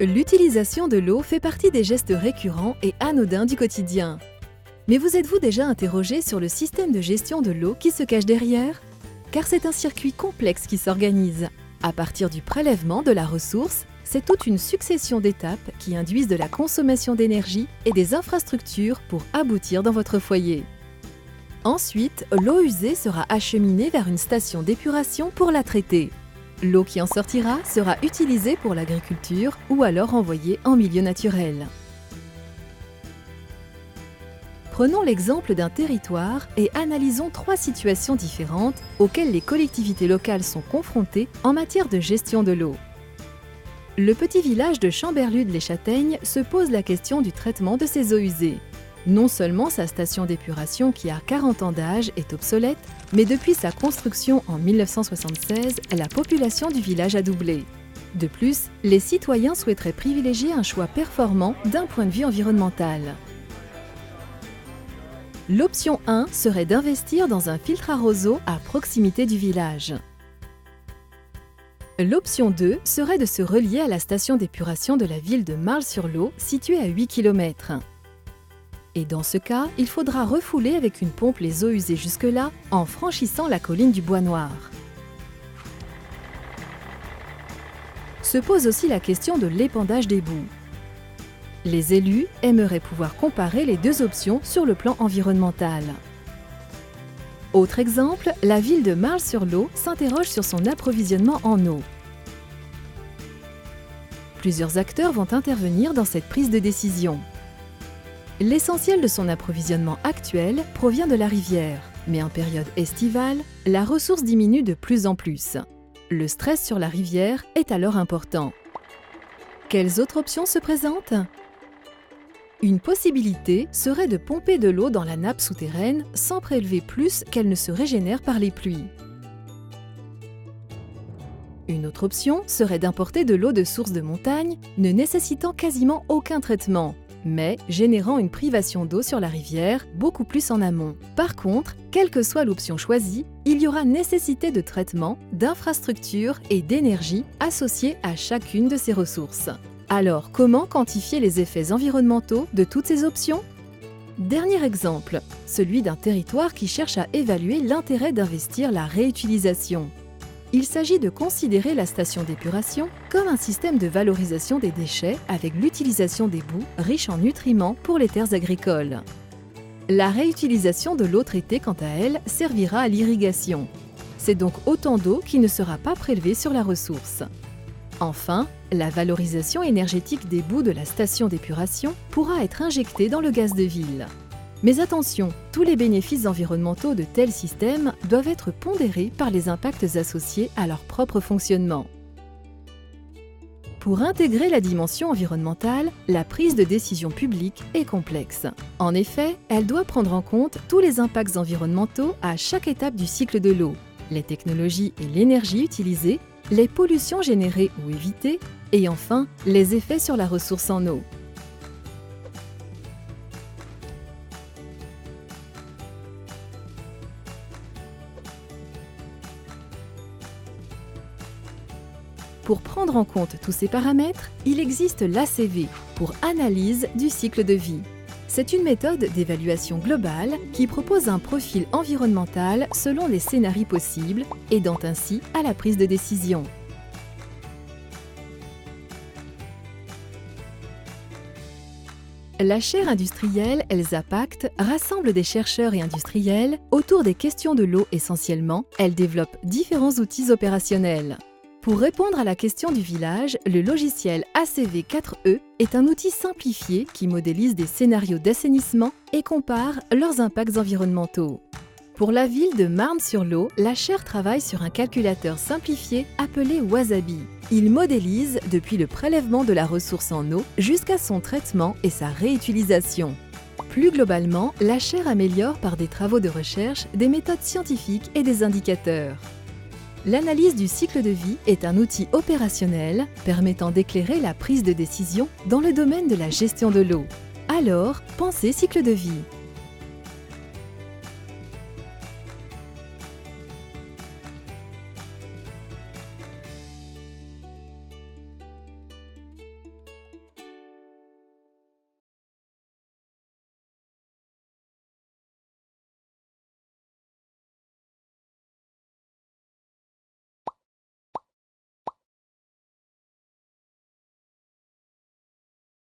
L'utilisation de l'eau fait partie des gestes récurrents et anodins du quotidien. Mais vous êtes-vous déjà interrogé sur le système de gestion de l'eau qui se cache derrière? Car c'est un circuit complexe qui s'organise. À partir du prélèvement de la ressource, c'est toute une succession d'étapes qui induisent de la consommation d'énergie et des infrastructures pour aboutir dans votre foyer. Ensuite, l'eau usée sera acheminée vers une station d'épuration pour la traiter. L'eau qui en sortira sera utilisée pour l'agriculture ou alors envoyée en milieu naturel. Prenons l'exemple d'un territoire et analysons 3 situations différentes auxquelles les collectivités locales sont confrontées en matière de gestion de l'eau. Le petit village de Chamberlude-les-Châtaignes se pose la question du traitement de ses eaux usées. Non seulement sa station d'épuration qui a 40 ans d'âge est obsolète, mais depuis sa construction en 1976, la population du village a doublé. De plus, les citoyens souhaiteraient privilégier un choix performant d'un point de vue environnemental. L'option 1 serait d'investir dans un filtre à roseau à proximité du village. L'option 2 serait de se relier à la station d'épuration de la ville de Marle-sur-l'Eau, située à 8 km. Et dans ce cas, il faudra refouler avec une pompe les eaux usées jusque-là en franchissant la colline du Bois Noir. Se pose aussi la question de l'épandage des boues. Les élus aimeraient pouvoir comparer les 2 options sur le plan environnemental. Autre exemple, la ville de Marle-sur-l'Eau s'interroge sur son approvisionnement en eau. Plusieurs acteurs vont intervenir dans cette prise de décision. L'essentiel de son approvisionnement actuel provient de la rivière, mais en période estivale, la ressource diminue de plus en plus. Le stress sur la rivière est alors important. Quelles autres options se présentent? Une possibilité serait de pomper de l'eau dans la nappe souterraine sans prélever plus qu'elle ne se régénère par les pluies. Une autre option serait d'importer de l'eau de source de montagne, ne nécessitant quasiment aucun traitement, mais générant une privation d'eau sur la rivière beaucoup plus en amont. Par contre, quelle que soit l'option choisie, il y aura nécessité de traitement, d'infrastructures et d'énergie associées à chacune de ces ressources. Alors, comment quantifier les effets environnementaux de toutes ces options? Dernier exemple, celui d'un territoire qui cherche à évaluer l'intérêt d'investir la réutilisation. Il s'agit de considérer la station d'épuration comme un système de valorisation des déchets avec l'utilisation des boues riches en nutriments pour les terres agricoles. La réutilisation de l'eau traitée, quant à elle, servira à l'irrigation. C'est donc autant d'eau qui ne sera pas prélevée sur la ressource. Enfin, la valorisation énergétique des boues de la station d'épuration pourra être injectée dans le gaz de ville. Mais attention, tous les bénéfices environnementaux de tels systèmes doivent être pondérés par les impacts associés à leur propre fonctionnement. Pour intégrer la dimension environnementale, la prise de décision publique est complexe. En effet, elle doit prendre en compte tous les impacts environnementaux à chaque étape du cycle de l'eau, les technologies et l'énergie utilisées, les pollutions générées ou évitées, et enfin, les effets sur la ressource en eau. Pour prendre en compte tous ces paramètres, il existe l'ACV, pour analyse du cycle de vie. C'est une méthode d'évaluation globale qui propose un profil environnemental selon les scénarios possibles, aidant ainsi à la prise de décision. La chaire industrielle Elsa Pact rassemble des chercheurs et industriels autour des questions de l'eau essentiellement. Elle développe différents outils opérationnels. Pour répondre à la question du village, le logiciel ACV4E est un outil simplifié qui modélise des scénarios d'assainissement et compare leurs impacts environnementaux. Pour la ville de Marne-sur-l'Eau, la chaire travaille sur un calculateur simplifié appelé Wasabi. Il modélise depuis le prélèvement de la ressource en eau jusqu'à son traitement et sa réutilisation. Plus globalement, la chaire améliore par des travaux de recherche des méthodes scientifiques et des indicateurs. L'analyse du cycle de vie est un outil opérationnel permettant d'éclairer la prise de décision dans le domaine de la gestion de l'eau. Alors, pensez cycle de vie.